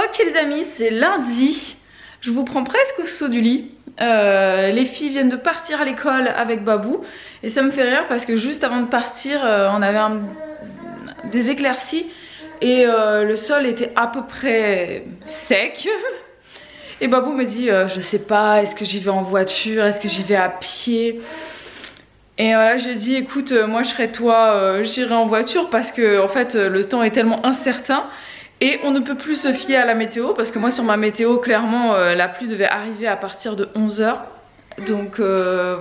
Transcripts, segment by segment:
Ok les amis, c'est lundi. Je vous prends presque au saut du lit. Les filles viennent de partir à l'école avec Babou. Et ça me fait rire parce que juste avant de partir, on avait des éclaircies. Et le sol était à peu près sec. Et Babou me dit, je sais pas, est-ce que j'y vais en voiture, est-ce que j'y vais à pied? Et là j'ai dit, écoute, moi je serais toi, j'irai en voiture parce que en fait le temps est tellement incertain. Et on ne peut plus se fier à la météo parce que moi sur ma météo clairement la pluie devait arriver à partir de 11 h. Donc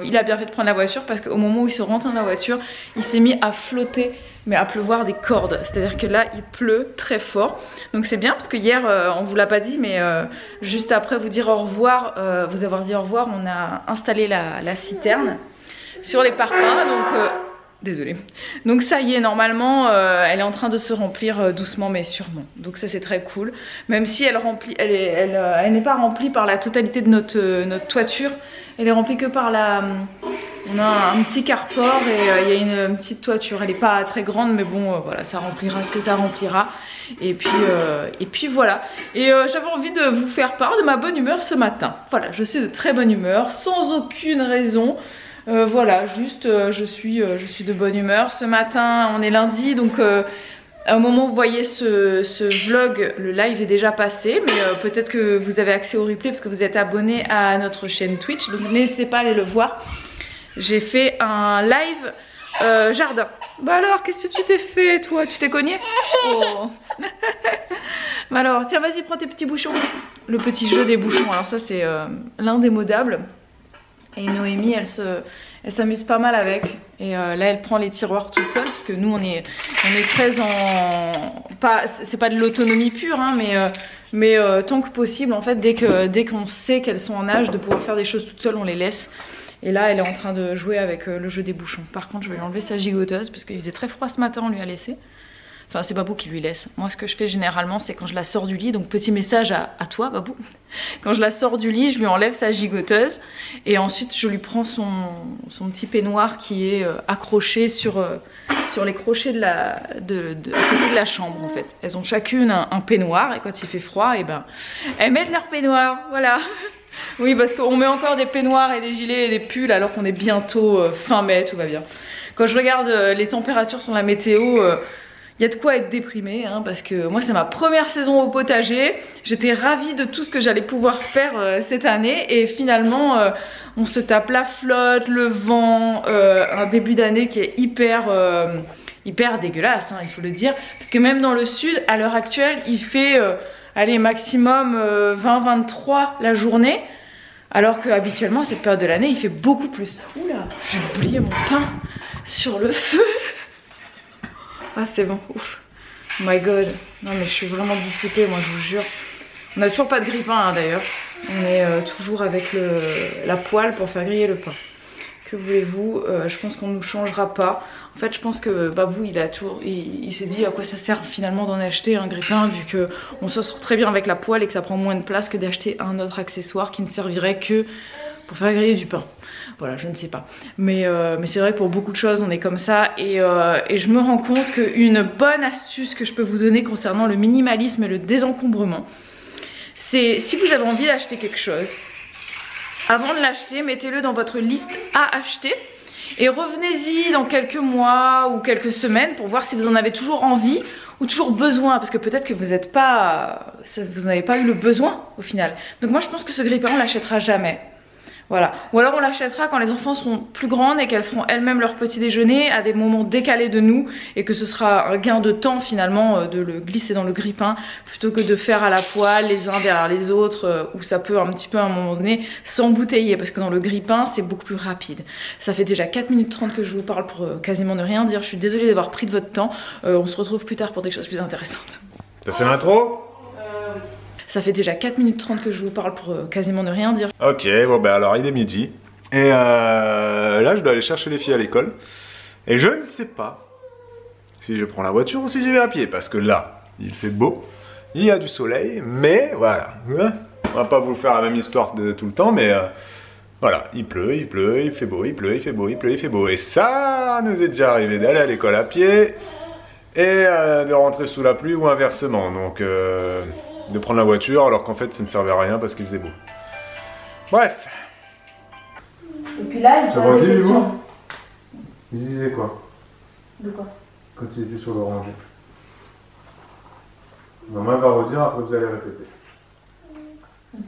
il a bien fait de prendre la voiture parce qu'au moment où il se rentre dans la voiture, il s'est mis à flotter mais à pleuvoir des cordes. C'est-à-dire que là il pleut très fort. Donc c'est bien parce que hier on vous l'a pas dit mais juste après vous dire au revoir, vous avoir dit au revoir, on a installé la citerne sur les parpaings. Donc désolée. Donc ça y est, normalement, elle est en train de se remplir doucement mais sûrement. Donc ça c'est très cool. Même si elle remplit, elle n'est pas remplie par la totalité de notre toiture. Elle est remplie que par la... On a un petit carport et il y a une petite toiture. Elle n'est pas très grande mais bon, voilà, ça remplira ce que ça remplira. Et puis voilà. Et j'avais envie de vous faire part de ma bonne humeur ce matin. Voilà, je suis de très bonne humeur, sans aucune raison. Voilà, juste je suis de bonne humeur. Ce matin, on est lundi, donc au moment où vous voyez ce vlog, le live est déjà passé. Mais peut-être que vous avez accès au replay parce que vous êtes abonné à notre chaîne Twitch. Donc n'hésitez pas à aller le voir. J'ai fait un live jardin. Bah alors, qu'est-ce que tu t'es fait toi? Tu t'es cogné? Oh. Bah alors, tiens, vas-y, prends tes petits bouchons. Le petit jeu des bouchons, alors ça c'est l'indémodable. Et Noémie, elle s'amuse pas mal avec. Et là, elle prend les tiroirs toute seule. Parce que nous, on est très en... C'est pas de l'autonomie pure, hein, mais tant que possible, en fait, dès qu'on sait qu'elles sont en âge de pouvoir faire des choses toutes seules, on les laisse. Et là, elle est en train de jouer avec le jeu des bouchons. Par contre, je vais lui enlever sa gigoteuse. Parce qu'il faisait très froid ce matin, on lui a laissé. Enfin, c'est Babou qui lui laisse. Moi, ce que je fais généralement, c'est quand je la sors du lit. Donc, petit message à toi, Babou. Quand je la sors du lit, je lui enlève sa gigoteuse. Et ensuite, je lui prends son petit peignoir qui est accroché sur les crochets à côté de la chambre, en fait. Elles ont chacune un peignoir. Et quand il fait froid, et ben, elles mettent leur peignoir. Voilà. Oui, parce qu'on met encore des peignoirs et des gilets et des pulls alors qu'on est bientôt fin mai, tout va bien. Quand je regarde les températures sur la météo... il y a de quoi être déprimée, hein, parce que moi c'est ma première saison au potager. J'étais ravie de tout ce que j'allais pouvoir faire cette année. Et finalement on se tape la flotte, le vent, un début d'année qui est hyper dégueulasse, hein, il faut le dire. Parce que même dans le sud, à l'heure actuelle, il fait allez, maximum 20-23 la journée. Alors qu'habituellement à cette période de l'année il fait beaucoup plus. Oula, j'ai oublié mon pain sur le feu. Ah c'est bon, ouf. Oh my god. Non mais je suis vraiment dissipée, moi je vous jure. On n'a toujours pas de grille-pain hein, d'ailleurs. On est toujours avec la poêle pour faire griller le pain. Que voulez-vous, je pense qu'on ne nous changera pas. En fait je pense que Babou il s'est dit à quoi ça sert finalement d'en acheter un grille-pain vu qu'on se sort très bien avec la poêle et que ça prend moins de place que d'acheter un autre accessoire qui ne servirait que pour faire griller du pain. Voilà, je ne sais pas. Mais c'est vrai que pour beaucoup de choses, on est comme ça. Et je me rends compte qu'une bonne astuce que je peux vous donner concernant le minimalisme et le désencombrement, c'est si vous avez envie d'acheter quelque chose, avant de l'acheter, mettez-le dans votre liste à acheter. Et revenez-y dans quelques mois ou quelques semaines pour voir si vous en avez toujours envie ou toujours besoin. Parce que peut-être que vous n'avez pas eu le besoin au final. Donc moi je pense que ce grille-pain on l'achètera jamais. Voilà. Ou alors on l'achètera quand les enfants seront plus grandes et qu'elles feront elles-mêmes leur petit déjeuner à des moments décalés de nous et que ce sera un gain de temps finalement de le glisser dans le grille-pain plutôt que de faire à la poêle les uns derrière les autres où ça peut un petit peu à un moment donné s'embouteiller parce que dans le grille-pain c'est beaucoup plus rapide. Ça fait déjà 4 minutes 30 que je vous parle pour quasiment ne rien dire. Je suis désolée d'avoir pris de votre temps. On se retrouve plus tard pour des choses plus intéressantes. T'as fait l'intro ? Oui. Ça fait déjà 4 minutes 30 que je vous parle pour quasiment ne rien dire. Ok, bon ben alors il est midi. Et là je dois aller chercher les filles à l'école. Et je ne sais pas si je prends la voiture ou si j'y vais à pied. Parce que là, il fait beau, il y a du soleil, mais voilà. On va pas vous faire la même histoire de tout le temps, mais voilà, il pleut, il fait beau, il pleut, il fait beau, il pleut, il fait beau. Et ça nous est déjà arrivé d'aller à l'école à pied et de rentrer sous la pluie ou inversement. Donc de prendre la voiture alors qu'en fait ça ne servait à rien parce qu'il faisait beau. Bref. Et puis là, il pose des questions. Il disait quoi? De quoi? Quand il était sur l'oranger. Maman va redire, après vous allez répéter.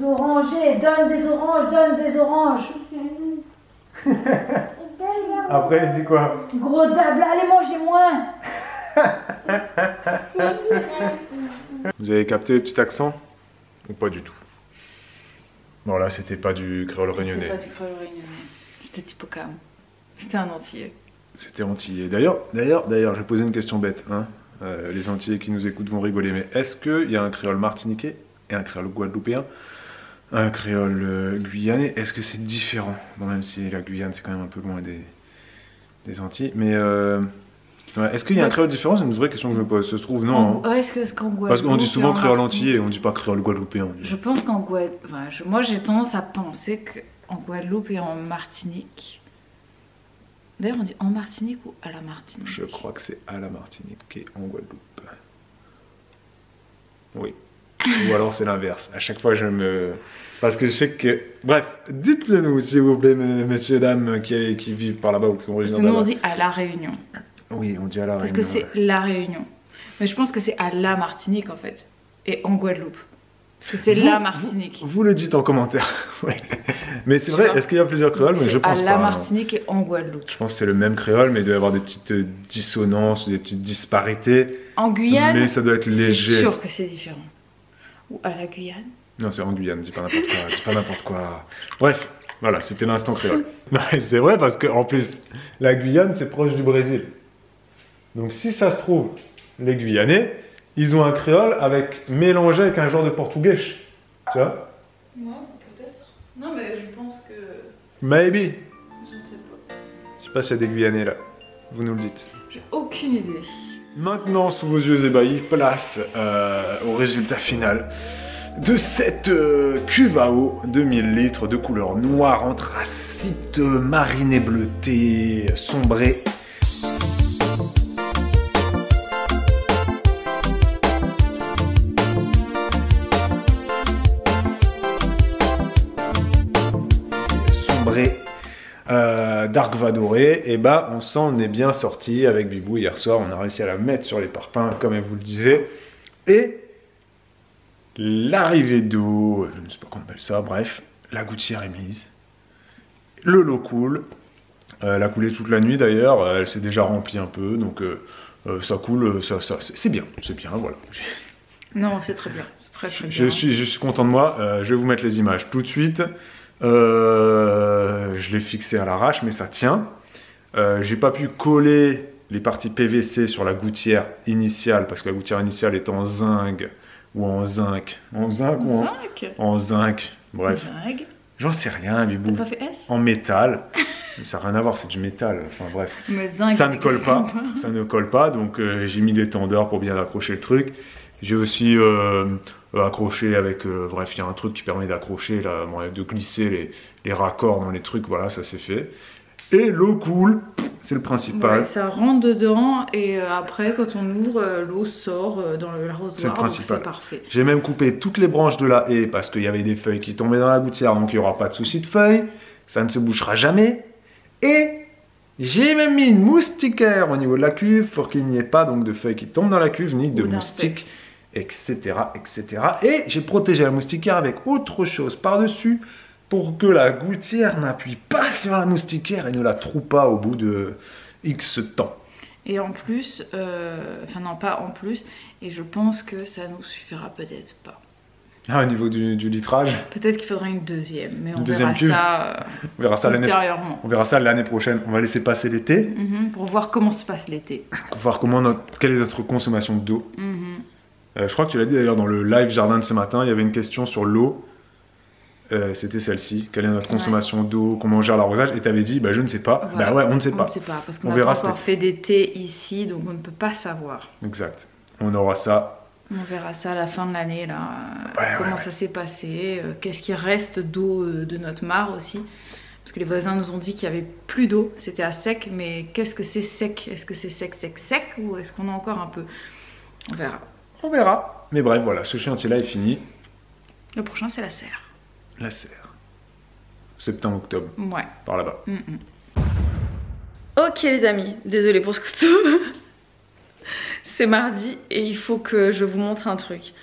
Orangers, donne des oranges, donne des oranges. Après il dit quoi? Gros diable, allez manger moins. Vous avez capté le petit accent? Ou pas du tout? Bon là c'était pas du créole réunionnais. C'était pas du créole réunionnais. C'était Hippocame. C'était un antillais. C'était antillais. D'ailleurs, je vais poser une question bête. Hein. Les antillais qui nous écoutent vont rigoler, mais est-ce qu'il y a un créole martiniquais et un créole guadeloupéen? Un créole guyanais, est-ce que c'est différent? Bon, même si la Guyane c'est quand même un peu loin des Antilles, mais est-ce qu'il y a un créole différent? C'est une vraie question que je me pose. Ça se trouve, non. Ouais, est-ce qu'en Guadeloupe? Parce qu'on dit souvent créole antillais, on dit pas créole guadeloupéen. Je pense qu'en Guadeloupe. Enfin, moi j'ai tendance à penser qu'en Guadeloupe et en Martinique. D'ailleurs, on dit en Martinique ou à la Martinique? Je crois que c'est à la Martinique et en Guadeloupe. Oui. Ou alors c'est l'inverse. À chaque fois, je me. Parce que je sais que. Bref, dites-le nous, s'il vous plaît, messieurs, dames qui vivent par là-bas ou qui sont originaires de là. Parce que nous, on dit à La Réunion. Oui, on dit à La Réunion. Parce que c'est La Réunion. Mais je pense que c'est à la Martinique, en fait. Et en Guadeloupe. Parce que c'est la Martinique. Vous le dites en commentaire. Ouais. Mais c'est vrai, est-ce qu'il y a plusieurs créoles? Mais je pense pas. À la Martinique et en Guadeloupe. Je pense que c'est le même créole, mais il doit y avoir des petites dissonances, des petites disparités. En Guyane, mais ça doit être léger. C'est sûr que c'est différent. Ou à la Guyane? Non, c'est en Guyane, dis pas n'importe quoi. Dis pas n'importe quoi. Bref, voilà, c'était l'instant créole. C'est vrai parce qu'en plus, la Guyane, c'est proche du Brésil. Donc si ça se trouve, les Guyanais, ils ont un créole mélangé avec un genre de portugais. Tu vois? Ouais, peut-être. Non, mais je pense que. Maybe. Je ne sais pas. Je sais pas s'il y a des Guyanais là. Vous nous le dites. J'ai aucune idée. Maintenant, sous vos yeux ébahis, place au résultat final de cette cuve à eau de 1000 litres de couleur noire, anthracite, marinée bleutée, sombrée. Dark Vadoré, et bah on s'en est bien sorti avec Bibou hier soir. On a réussi à la mettre sur les parpaings comme elle vous le disait, et l'arrivée d'eau, je ne sais pas comment on appelle ça, bref, la gouttière est mise, le lot coule, elle a coulé toute la nuit d'ailleurs, elle s'est déjà remplie un peu, donc ça coule, c'est bien, voilà. Non, c'est très bien, c'est très bien. Je suis content de moi, je vais vous mettre les images tout de suite. Je l'ai fixé à l'arrache, mais ça tient. J'ai pas pu coller les parties PVC sur la gouttière initiale parce que la gouttière initiale est en zinc ou en zinc. En zinc ou en zinc? En zinc. Bref. J'en sais rien, Bibou. T'as pas fait S? En métal. Mais ça n'a rien à voir, c'est du métal. Enfin bref. Mais zinc, ça ne colle pas. Ça ne colle pas, donc j'ai mis des tendeurs pour bien accrocher le truc. J'ai aussi accroché avec... bref, il y a un truc qui permet d'accrocher, de glisser les raccords dans les trucs, voilà, ça c'est fait. Et l'eau coule, c'est le principal. Ouais, ça rentre dedans et après, quand on ouvre, l'eau sort dans l'arrosoir, c'est le principal. C'est parfait. J'ai même coupé toutes les branches de la haie parce qu'il y avait des feuilles qui tombaient dans la gouttière, donc il n'y aura pas de souci de feuilles, ça ne se bouchera jamais. Et j'ai même mis une moustiquaire au niveau de la cuve pour qu'il n'y ait pas donc de feuilles qui tombent dans la cuve, ni de moustiques, etc., etc. Et j'ai protégé la moustiquaire avec autre chose par-dessus pour que la gouttière n'appuie pas sur la moustiquaire et ne la trouve pas au bout de X temps. Et en plus, enfin non pas en plus, et je pense que ça nous suffira peut-être pas. Ah, au niveau du litrage? Peut-être qu'il faudra une deuxième, mais on verra ça ultérieurement. On verra ça l'année prochaine. On va laisser passer l'été. Pour voir comment se passe l'été. Pour voir quelle est notre consommation d'eau. Je crois que tu l'as dit d'ailleurs dans le live jardin de ce matin, il y avait une question sur l'eau. C'était celle-ci. Quelle est notre consommation d'eau? Comment on gère l'arrosage? Et tu avais dit, bah, je ne sais pas. Voilà. Bah ouais, on ne sait pas. On ne sait pas, parce qu'on n'a pas encore fait d'été ici, donc on ne peut pas savoir. Exact. On aura ça. On verra ça à la fin de l'année, là. Comment ça s'est passé, qu'est-ce qui reste d'eau de notre mare aussi. Parce que les voisins nous ont dit qu'il n'y avait plus d'eau, c'était à sec, mais qu'est-ce que c'est sec? Est-ce que c'est sec ou est-ce qu'on a encore un peu? On verra. On verra. Mais bref, voilà, ce chantier-là est fini. Le prochain, c'est la serre. La serre. Septembre, octobre. Ouais. Par là-bas. Ok les amis, désolée pour ce couteau. C'est mardi et il faut que je vous montre un truc.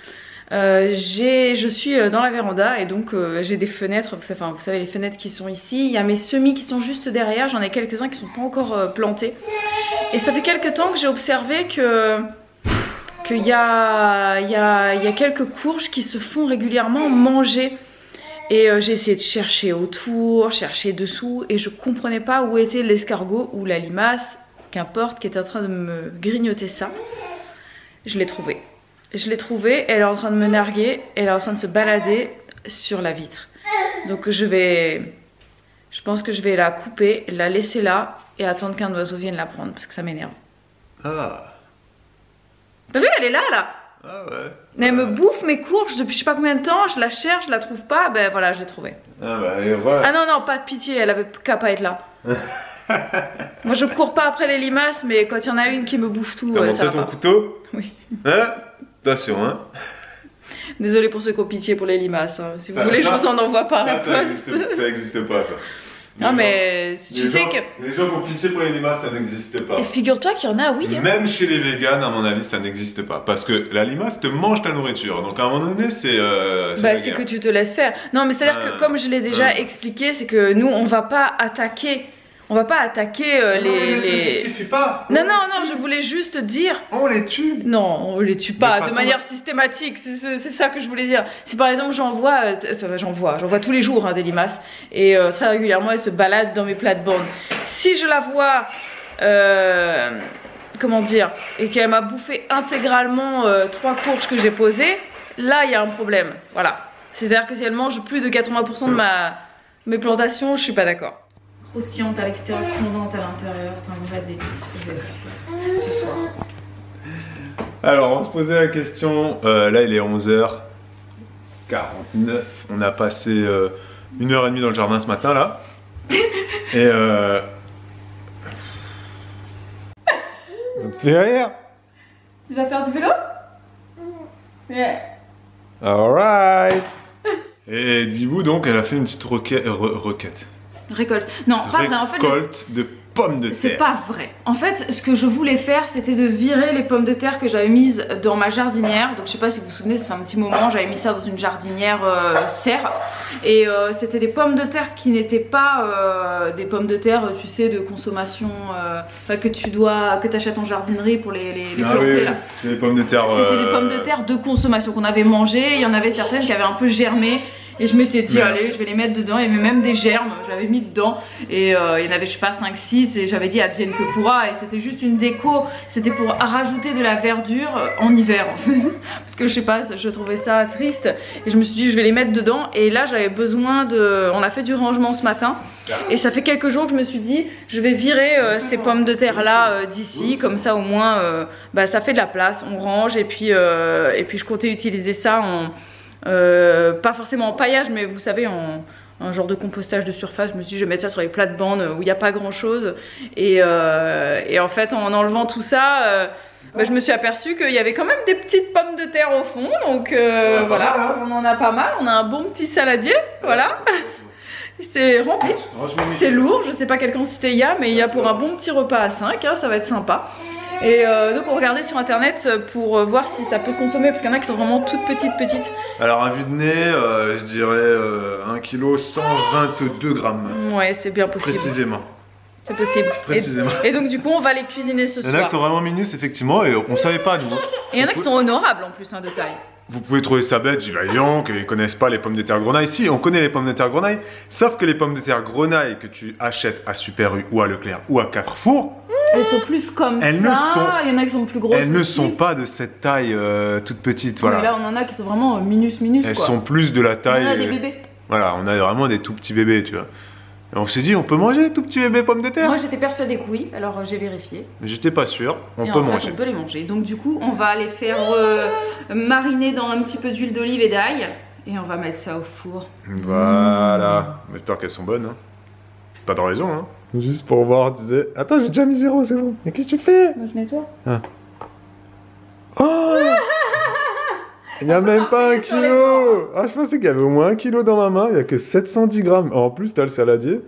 Je suis dans la véranda et donc j'ai des fenêtres, vous savez les fenêtres qui sont ici. Il y a mes semis qui sont juste derrière, j'en ai quelques-uns qui sont pas encore plantés. Et ça fait quelques temps que j'ai observé qu'il y a quelques courges qui se font régulièrement manger. Et j'ai essayé de chercher autour, chercher dessous et je comprenais pas où était l'escargot ou la limace, qu'importe, qui était en train de me grignoter ça. Je l'ai trouvé. Je l'ai trouvée, elle est en train de me narguer, elle est en train de se balader sur la vitre. Donc je pense que je vais la couper, la laisser là et attendre qu'un oiseau vienne la prendre parce que ça m'énerve. Ah. T'as vu, elle est là, là. Ah ouais. Elle me bouffe mes courges depuis je sais pas combien de temps, je la cherche, je la trouve pas, ben voilà, je l'ai trouvée. Ah bah et voilà. Ah non, non, pas de pitié, elle avait qu'à pas être là. Moi je cours pas après les limaces, mais quand il y en a une qui me bouffe tout, T'as ça monté va ton pas. couteau? Oui. Hein? Attention, hein. Désolée pour ceux qui ont pitié pour les limaces, hein. Si vous voulez, je vous en envoie par la poste. Ça existe pas, ça. Non mais tu sais que... Les gens qui ont pitié pour les limaces, ça n'existe pas. Et figure-toi qu'il y en a, oui. Hein. Même chez les véganes, à mon avis, ça n'existe pas. Parce que la limace te mange ta nourriture. Donc à un moment donné, c'est bah c'est que tu te laisses faire. Non mais c'est-à-dire que comme je l'ai déjà expliqué, c'est que nous, on va pas attaquer... On va pas attaquer les... justifie pas. Non, non, non, je voulais juste dire... On les tue. Non, on les tue pas de manière façon... systématique, c'est ça que je voulais dire. Si par exemple j'en vois tous les jours hein, des limaces et très régulièrement elles se baladent dans mes plates-bandes. Si je la vois, comment dire, et qu'elle m'a bouffé intégralement 3 courges que j'ai posées, là il y a un problème, voilà. C'est-à-dire que si elle mange plus de 80% de mes plantations, je suis pas d'accord. Croustillante à l'extérieur, fondante à l'intérieur, c'est un vrai délice. Je vais faire ça ce soir. Alors, on se posait la question. Là, il est 11h49. On a passé 1h30 dans le jardin ce matin, là. Et ça te fait rire? Tu vas faire du vélo? Yeah. Alright. Et Bibou, donc, elle a fait une petite requête. Récolte. Non, pas vrai. En fait, récolte de pommes de terre. C'est pas vrai. En fait, ce que je voulais faire, c'était de virer les pommes de terre que j'avais mises dans ma jardinière. Donc, je sais pas si vous vous souvenez, ça fait un petit moment, j'avais mis ça dans une jardinière serre. Et c'était des pommes de terre qui n'étaient pas des pommes de terre, tu sais, de consommation, enfin que tu achètes en jardinerie pour les planter oui, là. Les pommes de terre. C'était des pommes de terre de consommation qu'on avait mangées. Il y en avait certaines qui avaient un peu germé. Et je m'étais dit, allez, je vais les mettre dedans. Il y avait même des germes, j'avais mis dedans. Et il y en avait, je sais pas, 5-6. Et j'avais dit, advienne que pourra. Et c'était juste une déco. C'était pour rajouter de la verdure en hiver, en fait. Parce que je sais pas, je trouvais ça triste. Et je me suis dit, je vais les mettre dedans. Et là, j'avais besoin de. On a fait du rangement ce matin. Et ça fait quelques jours que je me suis dit, je vais virer ces pommes de terre là d'ici. Comme ça, au moins, bah, ça fait de la place. On range. Et puis je comptais utiliser ça en. Pas forcément en paillage, mais vous savez, un genre de compostage de surface. Je me suis dit, je vais mettre ça sur les plates-bandes où il n'y a pas grand chose. Et en fait, en enlevant tout ça, bah, je me suis aperçue qu'il y avait quand même des petites pommes de terre au fond. Donc voilà, mal, hein. On en a pas mal. On a un bon petit saladier. Voilà. C'est rempli. C'est lourd. Je sais pas quelle quantité il y a, mais il y a pour un bon petit repas à 5. Hein, ça va être sympa. Et donc on regardait sur internet pour voir si ça peut se consommer parce qu'il y en a qui sont vraiment toutes petites. Alors à vue de nez, je dirais 1 kg 122 grammes. Ouais, c'est bien possible. Précisément. C'est possible. Précisément. Et donc du coup on va les cuisiner ce soir. Il y en a qui sont vraiment minus effectivement et on savait pas nous. Et il y en a qui sont honorables en plus hein, de taille. Vous pouvez trouver ça bête, j'ai voyons qu'ils connaissent pas les pommes de terre grenaille. Si, on connaît les pommes de terre grenaille, sauf que les pommes de terre grenaille que tu achètes à Super U ou à Leclerc ou à Carrefour, elles sont plus comme ça, il y en a qui sont plus grosses. Elles ne sont pas de cette taille toute petite, voilà. Mais là on en a qui sont vraiment minus Elles quoi. sont plus de la taille. On a des bébés. Voilà, on a vraiment des tout petits bébés, tu vois. Et on s'est dit, on peut manger tout petit bébé pommes de terre? Moi j'étais persuadée que oui, alors j'ai vérifié. Mais j'étais pas sûr, on et peut en fait, manger. On peut les manger. Donc du coup, on va les faire mariner dans un petit peu d'huile d'olive et d'ail. Et on va mettre ça au four. Voilà. J'espère qu'elles sont bonnes. Hein. Pas de raison, hein. Juste pour voir, tu disais, attends, j'ai déjà mis 0, c'est bon. Mais qu'est-ce que tu fais? Moi je nettoie. Ah. Oh Il n'y a même pas un Sur les kilo. Ah, je pensais qu'il y avait au moins 1 kilo dans ma main. Il n'y a que 710 grammes. En plus, t'as le saladier.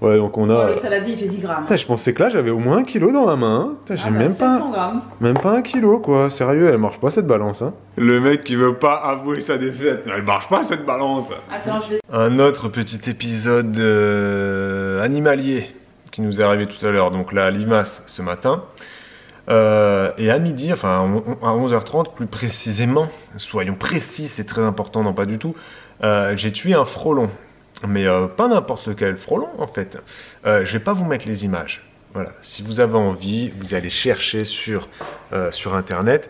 Ouais, donc on a... Le saladier, il fait 10 grammes. Putain, je pensais que là, j'avais au moins 1 kilo dans ma main. Putain, j'ai même 700 pas... grammes. Même pas 1 kilo, quoi. Sérieux, elle marche pas cette balance, hein. Le mec qui veut pas avouer sa défaite. Elle marche pas cette balance. Attends, je vais... Un autre petit épisode animalier qui nous est arrivé tout à l'heure. Donc là, à Limace, ce matin. Et à midi, enfin à 11h30 plus précisément, soyons précis, c'est très important, non pas du tout, j'ai tué un frelon. Mais pas n'importe lequel frelon en fait. Je vais pas vous mettre les images. Voilà, si vous avez envie, vous allez chercher sur internet.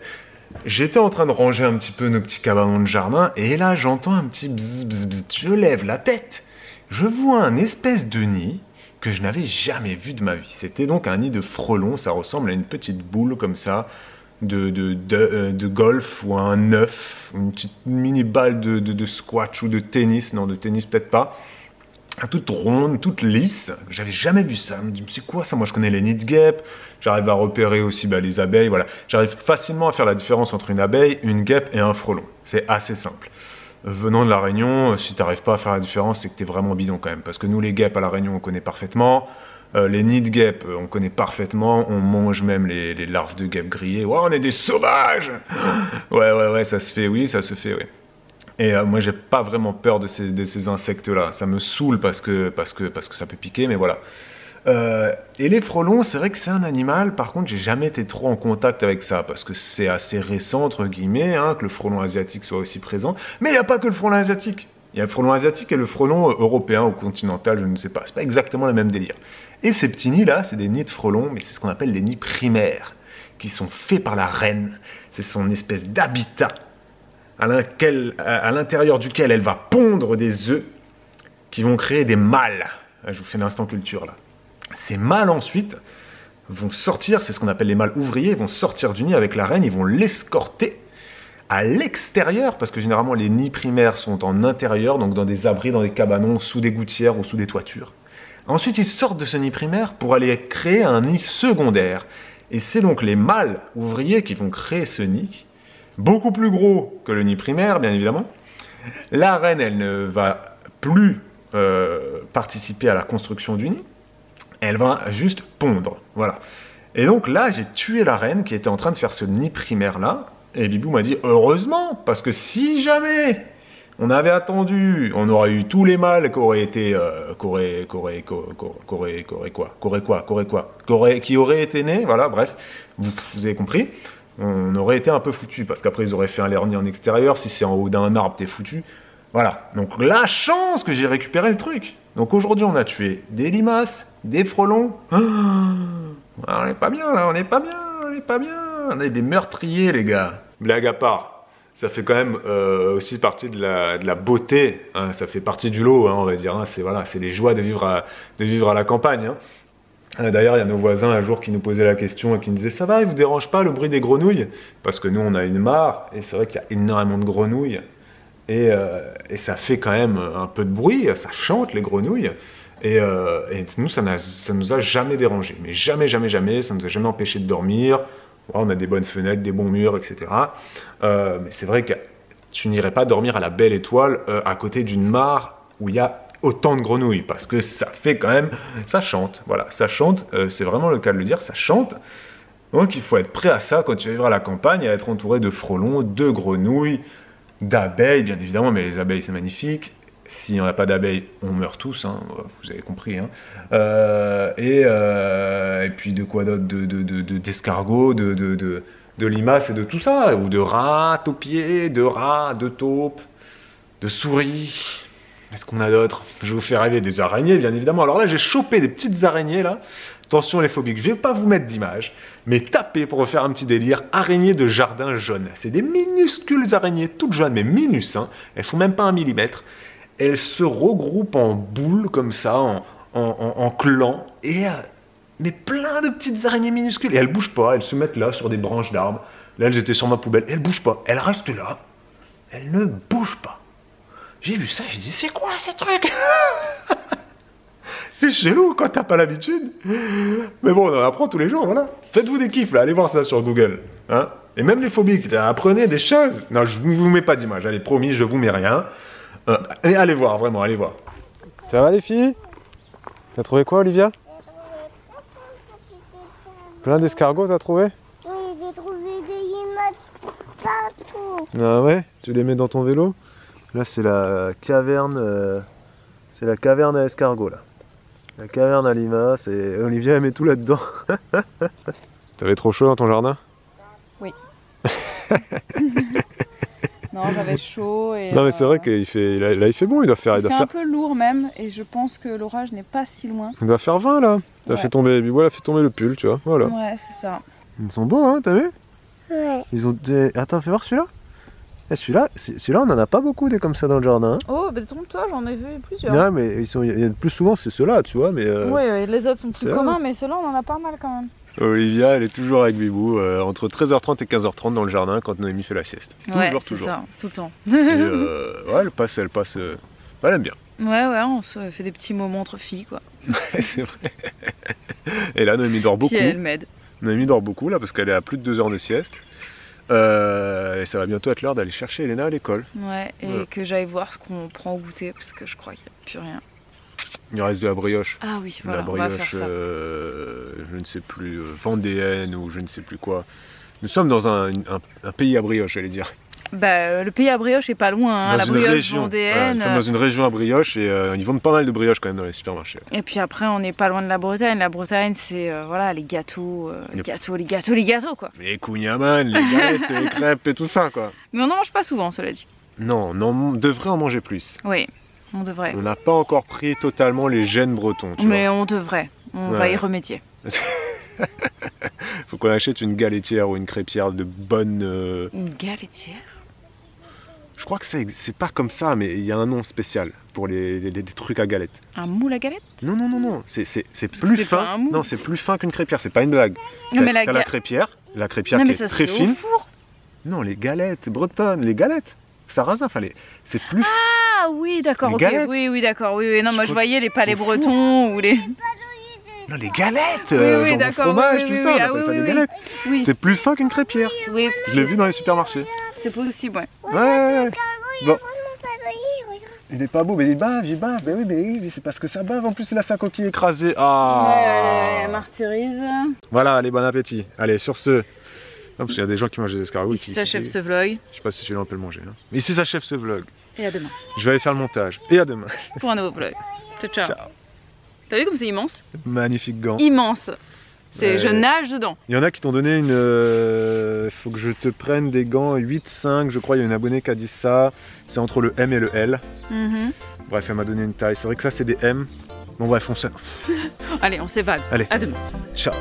J'étais en train de ranger un petit peu nos petits cabanons de jardin et là j'entends un petit bzz bzz bzz. Je lève la tête. Je vois un espèce de nid que je n'avais jamais vu de ma vie. C'était donc un nid de frelon, ça ressemble à une petite boule comme ça, de golf ou à un œuf, une petite mini balle de squash ou de tennis, non de tennis peut-être pas, toute ronde, toute lisse, j'avais jamais vu ça, je me dis c'est quoi ça, moi je connais les nids de guêpes, j'arrive à repérer aussi les abeilles, voilà, j'arrive facilement à faire la différence entre une abeille, une guêpe et un frelon, c'est assez simple. Venant de La Réunion, si tu n'arrives pas à faire la différence, c'est que tu es vraiment bidon quand même, parce que nous les guêpes à La Réunion on connaît parfaitement. Les nids de guêpes, on connaît parfaitement, on mange même les larves de guêpes grillées. Ouais, on est des sauvages. Ouais, ça se fait, oui, ça se fait, oui. Et moi, j'ai pas vraiment peur de ces insectes-là. Ça me saoule parce que ça peut piquer, mais voilà. Et les frelons, c'est vrai que c'est un animal, par contre, j'ai jamais été trop en contact avec ça, parce que c'est assez récent, entre guillemets, hein, que le frelon asiatique soit aussi présent. Mais il n'y a pas que le frelon asiatique. Il y a le frelon asiatique et le frelon européen ou continental, je ne sais pas. C'est pas exactement le même délire. Et ces petits nids-là, c'est des nids de frelons, mais c'est ce qu'on appelle les nids primaires, qui sont faits par la reine. C'est son espèce d'habitat à l'intérieur duquel elle va pondre des œufs qui vont créer des mâles. Je vous fais l'instant culture là. Ces mâles ensuite vont sortir, c'est ce qu'on appelle les mâles ouvriers, ils vont sortir du nid avec la reine, ils vont l'escorter à l'extérieur, parce que généralement les nids primaires sont en intérieur, donc dans des abris, dans des cabanons, sous des gouttières ou sous des toitures. Ensuite, ils sortent de ce nid primaire pour aller créer un nid secondaire. Et c'est donc les mâles ouvriers qui vont créer ce nid, beaucoup plus gros que le nid primaire, bien évidemment. La reine, elle ne va plus participer à la construction du nid, elle va juste pondre, voilà. Et donc là, j'ai tué la reine qui était en train de faire ce nid primaire-là, et Bibou m'a dit « Heureusement, parce que si jamais on avait attendu, on aurait eu tous les mâles qui auraient été, qui auraient été nés, voilà, bref, vous avez compris, on aurait été un peu foutu, parce qu'après ils auraient fait un lernis en extérieur, si c'est en haut d'un arbre, t'es foutu. Voilà, donc la chance que j'ai récupéré le truc. Donc aujourd'hui on a tué des limaces, des frelons. On n'est pas bien là, on n'est pas bien, on n'est pas bien. On est des meurtriers les gars. Blague à part, ça fait quand même aussi partie de la beauté, hein, ça fait partie du lot, hein, on va dire. Hein, c'est les joies de vivre à la campagne. Hein. D'ailleurs, il y a nos voisins un jour qui nous posaient la question et qui nous disaient « Ça va, il vous dérange pas le bruit des grenouilles ?» Parce que nous on a une mare et c'est vrai qu'il y a énormément de grenouilles. Et ça fait quand même un peu de bruit, ça chante les grenouilles. Et nous, ça nous a jamais dérangé. Mais jamais, jamais, jamais, ça nous a jamais empêché de dormir. Ouais, on a des bonnes fenêtres, des bons murs, etc. Mais c'est vrai que tu n'irais pas dormir à la Belle Étoile à côté d'une mare où il y a autant de grenouilles. Parce que ça fait quand même... Ça chante, voilà, ça chante. C'est vraiment le cas de le dire, ça chante. Donc il faut être prêt à ça quand tu vas vivre à la campagne, à être entouré de frelons, de grenouilles, d'abeilles, bien évidemment, mais les abeilles, c'est magnifique. S'il n'y en a pas d'abeilles, on meurt tous, hein, vous avez compris. Hein. Et puis de quoi d'autre, d'escargots, de limaces et de tout ça, ou de rats taupiers, de rats, de taupes, de souris. Qu'est-ce qu'on a d'autre? Je vais vous faire rêver des araignées, bien évidemment. Alors là, j'ai chopé des petites araignées, là. Attention les phobiques, je ne vais pas vous mettre d'image, mais tapez pour refaire un petit délire, araignées de jardin jaune. C'est des minuscules araignées, toutes jaunes, mais minus, hein. Elles font même pas 1 millimètre. Elles se regroupent en boules, comme ça, en clans, et mais plein de petites araignées minuscules. Et elles bougent pas, elles se mettent là, sur des branches d'arbres. Là, elles étaient sur ma poubelle, elles bougent pas. Elles restent là, elles ne bougent pas. J'ai vu ça, j'ai dit, c'est quoi ces trucs? C'est chelou quand t'as pas l'habitude. Mais bon, on en apprend tous les jours, voilà. Faites-vous des kiffs, là. Allez voir ça sur Google. Hein, Et même les phobiques, apprenez des choses. Non, je ne vous mets pas d'image, allez, promis, je vous mets rien. Allez voir, vraiment, allez voir. Ça va les filles? T'as trouvé quoi, Olivia? Plein d'escargots, t'as trouvé? Oui, j'ai trouvé des limaces partout. Ah ouais? Tu les mets dans ton vélo? Là, c'est la caverne... c'est la caverne à escargots, là. La caverne à limaces, et Olivia, elle met tout là-dedans. T'avais trop chaud dans ton jardin? Oui. Non, j'avais chaud et... Non mais c'est vrai qu'il fait, là il fait bon, il doit faire... Il fait un peu lourd même, et je pense que l'orage n'est pas si loin. Il doit faire 20 là. T'as fait tomber, voilà, fait tomber le pull, tu vois, voilà. Ouais, c'est ça. Ils sont beaux, hein, t'as vu? Ouais. Ils ont des... Attends, fais voir celui-là. Eh, celui-là, on en a pas beaucoup des comme ça dans le jardin. Hein. Oh, bah trompe-toi, j'en ai vu plusieurs. Non, mais il y a plus souvent, c'est ceux-là, tu vois, mais... Oui, les autres sont plus c'est communs, mais ceux-là, on en a pas mal quand même. Olivia, elle est toujours avec Bibou, entre 13h30 et 15h30 dans le jardin quand Noémie fait la sieste. Ouais, Toujours, c'est toujours. ça, tout le temps. Et ouais, elle passe, elle aime bien. Ouais, on se fait des petits moments entre filles, quoi. C'est vrai. Et là, Noémie dort beaucoup. Puis elle m'aide. Noémie dort beaucoup, là, parce qu'elle est à plus de 2 heures de sieste. Et ça va bientôt être l'heure d'aller chercher Elena à l'école. Ouais, et que j'aille voir ce qu'on prend au goûter, parce que je crois qu'il n'y a plus rien. Il reste de la brioche. Ah oui, voilà, La on va brioche, faire ça. je ne sais plus, vendéenne ou je ne sais plus quoi. Nous sommes dans un pays à brioche, j'allais dire. Bah, le pays à brioche est pas loin, hein, la brioche vendéenne. Voilà, nous sommes dans une région à brioche et ils vendent pas mal de brioches quand même dans les supermarchés. Et puis après, on n'est pas loin de la Bretagne. La Bretagne, c'est voilà, les gâteaux, les gâteaux, quoi. Les kouign-amann, les galettes, les crêpes et tout ça, quoi. Mais on n'en mange pas souvent, cela dit. Non, on devrait en manger plus. Oui, on devrait. On n'a pas encore pris totalement les gènes bretons, tu Mais on devrait. On va y remédier. Faut qu'on achète une galettière ou une crêpière de bonne... Une galettière? Je crois que c'est pas comme ça, mais il y a un nom spécial pour les trucs à galettes. Un moule à galette? Non, c'est plus C'est pas fin. un moule. Non, c'est plus fin qu'une crêpière, c'est pas une blague. Non, mais T'as la crêpière non, qui mais est ça très se fait fine. au four. Non, les galettes bretonnes, les galettes. Sarrasin, fallait. C'est plus. Ah oui, d'accord, Les ok. galettes. Oui, d'accord. Oui. Non, moi je crois voyais les palais au four. bretons ou les. Non, les galettes, Oui, genre au d'accord, fromage, oui, tout oui, ça, oui. on Ah, appelle ça oui, des oui. galettes. Oui, C'est plus fin qu'une crêpière. oui, Je l'ai vu dans les supermarchés. c'est possible, ouais. Ouais. Bon, Regarde. il est pas beau, mais il bave. Ben oui, mais c'est parce que ça bave. En plus, il a sa coquille écrasée. Ah. Ouais, martyrise. Voilà, allez, bon appétit. Allez, sur ce. Non, parce qu'il y a des gens qui mangent des escargots. Ici s'achève ce vlog. Je sais pas si celui-là on peut le manger. Hein. Mais ici s'achève ce vlog. Et à demain. Je vais aller faire le montage. Et à demain. Pour un nouveau vlog. Ciao. Ciao. T'as vu comme c'est immense? Magnifique gant. Immense. C'est, Ouais. je nage dedans. Il y en a qui t'ont donné une... faut que je te prenne des gants 8-5, je crois, il y a une abonnée qui a dit ça. C'est entre le M et le L. Bref, elle m'a donné une taille. C'est vrai que ça, c'est des M. Bon bref, on se... Allez, on s'évade. Allez. À demain. Ciao.